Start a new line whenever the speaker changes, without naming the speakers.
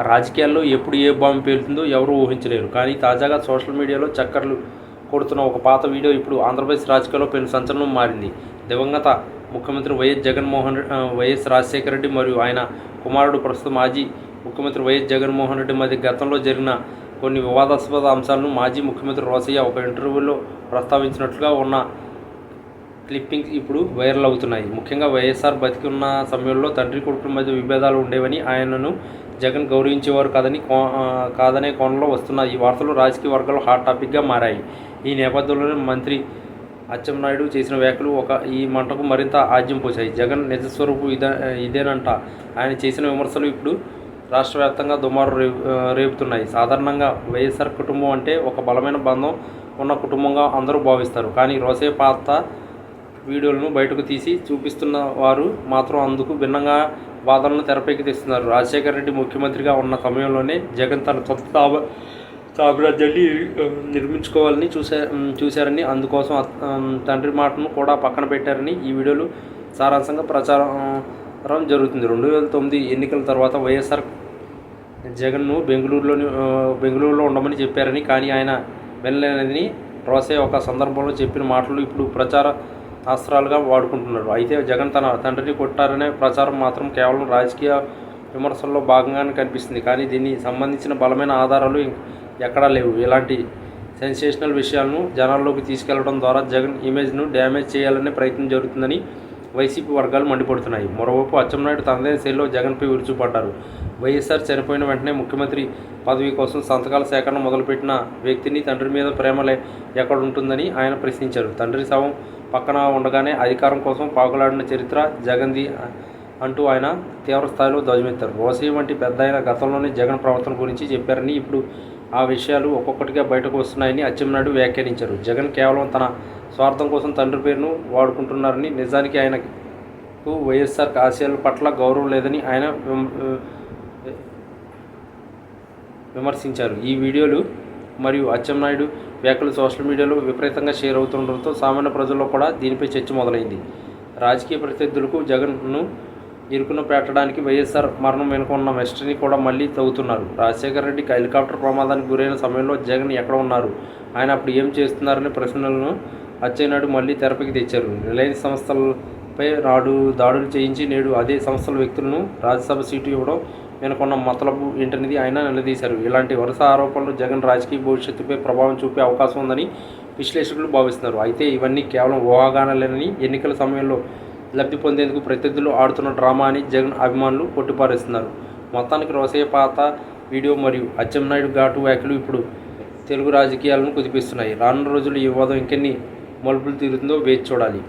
రాజకీయాల్లో ఎప్పుడు ఏ బాంబు పేలుతుందో ఎవరూ ఊహించలేరు. కానీ తాజాగా సోషల్ మీడియాలో చక్కర్లు కొడుతున్న ఒక పాత వీడియో ఇప్పుడు ఆంధ్రప్రదేశ్ రాజకీయాల్లో పెను సంచలనం మారింది. దివంగత ముఖ్యమంత్రి వైఎస్ రాజశేఖర రెడ్డి మరియు ఆయన కుమారుడు ప్రస్తుత మాజీ ముఖ్యమంత్రి వైఎస్ జగన్మోహన్ రెడ్డి మధ్య గతంలో జరిగిన కొన్ని వివాదాస్పద అంశాలను మాజీ ముఖ్యమంత్రి రోసయ్య ఒక ఇంటర్వ్యూలో ప్రస్తావించినట్లుగా ఉన్న క్లిప్పింగ్స్ ఇప్పుడు వైరల్ అవుతున్నాయి. ముఖ్యంగా వైఎస్ఆర్ బతికి ఉన్న సమయంలో తండ్రి కొడుకుల మధ్య విభేదాలు ఉండేవని, ఆయనను జగన్ గౌరవించేవారు కాదనే కోణంలో వస్తున్న ఈ వార్తలు రాజకీయ వర్గాల్లో హాట్ టాపిక్గా మారాయి. ఈ నేపథ్యంలోనే మంత్రి అచ్చెన్నాయుడు చేసిన వ్యాఖ్యలు ఈ మంటకు మరింత ఆజ్యం పోశాయి. జగన్ నిజస్వరూపు ఇదేనంట ఆయన చేసిన విమర్శలు ఇప్పుడు రాష్ట్ర వ్యాప్తంగా దుమారు రేపుతున్నాయి. సాధారణంగా వైఎస్ఆర్ కుటుంబం అంటే ఒక బలమైన బంధం ఉన్న కుటుంబంగా అందరూ భావిస్తారు. కానీ రోసయ్య పాత వీడియోలను బయటకు తీసి చూపిస్తున్న వారు మాత్రం అందుకు భిన్నంగా వాదనలను తెరపైకి తెస్తున్నారు. రాజశేఖర రెడ్డి ముఖ్యమంత్రిగా ఉన్న సమయంలోనే జగన్ తన సొంత సామ్రాజ్యాన్ని నిర్మించుకోవాలని చూశారని, అందుకోసం తండ్రి మాటను కూడా పక్కన పెట్టారని ఈ వీడియోలు సారాంశంగా ప్రచారం జరుగుతుంది. 2009 ఎన్నికల తర్వాత వైఎస్ఆర్ జగన్ను బెంగళూరులో ఉండమని చెప్పారని, కానీ ఆయన వెళ్ళలేదని రోసయ్య ఒక సందర్భంలో చెప్పిన మాటలు ఇప్పుడు ప్రచార అస్త్రాలుగా వాడుకుంటున్నారు. అయితే జగన్ తన తండ్రిని కొట్టారనే ప్రచారం మాత్రం కేవలం రాజకీయ విమర్శల్లో భాగంగానే కనిపిస్తుంది. కానీ దీనికి సంబంధించిన బలమైన ఆధారాలు ఎక్కడా లేవు. ఇలాంటి సెన్సేషనల్ విషయాలను జనాల్లోకి తీసుకెళ్లడం ద్వారా జగన్ ఇమేజ్ను డ్యామేజ్ చేయాలనే ప్రయత్నం జరుగుతుందని వైసీపీ వర్గాలు మండిపడుతున్నాయి. మరోవైపు అచ్చెన్నాయుడు తనదైన శైలిలో జగన్పై విరుచుపడ్డారు. వైఎస్ఆర్ చనిపోయిన వెంటనే ముఖ్యమంత్రి పదవి కోసం సంతకాల సేకరణ మొదలుపెట్టిన వ్యక్తిని తండ్రి మీద ప్రేమ ఎక్కడుంటుందని ఆయన ప్రశ్నించారు. తండ్రి శవం పక్కన ఉండగానే అధికారం కోసం పాకులాడిన చరిత్ర జగన్ది అంటూ ఆయన తీవ్రస్థాయిలో ధ్వజమెత్తారు. రోసయ్య వంటి పెద్దాయన గతంలోనే జగన్ ప్రవర్తన గురించి చెప్పారని, ఇప్పుడు ఆ విషయాలు ఒక్కొక్కటిగా బయటకు వస్తున్నాయని అచ్చెన్నాయుడు వ్యాఖ్యానించారు. జగన్ కేవలం తన స్వార్థం కోసం తండ్రి పేరును వాడుకుంటున్నారని, నిజానికి ఆయనకు వైఎస్ఆర్ ఆశయాల పట్ల గౌరవం లేదని ఆయన విమర్శించారు. ఈ వీడియోలు మరియు అచ్చెన్నాయుడు వ్యాఖ్యలు సోషల్ మీడియాలో విపరీతంగా షేర్ అవుతుండడంతో సామాన్య ప్రజల్లో కూడా దీనిపై చర్చ మొదలైంది. రాజకీయ ప్రత్యర్థులకు జగన్ను ఇరుకున పెట్టడానికి వైఎస్ఆర్ మరణం వెనుక ఉన్న మిస్టరీని కూడా మళ్ళీ తవ్వుతున్నారు. రాజశేఖర రెడ్డికి హెలికాప్టర్ ప్రమాదానికి గురైన సమయంలో జగన్ ఎక్కడ ఉన్నారు, ఆయన అప్పుడు ఏం చేస్తున్నారనే ప్రశ్నలను అచ్చెన్నాయుడు మళ్ళీ తెరపైకి తెచ్చారు. రిలయన్స్ సంస్థలపై దాడులు చేయించి నేడు అదే సంస్థల వ్యక్తులను రాజ్యసభ సీటు ఇవ్వడం వెనుకున్న మతలబు ఏంటనేది ఆయన నిలదీశారు. ఇలాంటి వరుస ఆరోపణలు జగన్ రాజకీయ భవిష్యత్తుపై ప్రభావం చూపే అవకాశం ఉందని విశ్లేషకులు భావిస్తున్నారు. అయితే ఇవన్నీ కేవలం ఊహాగానాలేనని, ఎన్నికల సమయంలో లబ్ధి పొందేందుకు ప్రత్యర్థులు ఆడుతున్న డ్రామా అని జగన్ అభిమానులు కొట్టిపారేస్తున్నారు. మొత్తానికి రోసయ్య పాత వీడియో మరియు అచ్చెన్నాయుడు ఘాటు వ్యాఖ్యలు ఇప్పుడు తెలుగు రాజకీయాలను కుదిపిస్తున్నాయి. రానున్న రోజుల్లో ఈ వివాదం ఇంకెన్ని మలుపులు తీరుతుందో వేచి చూడాలి.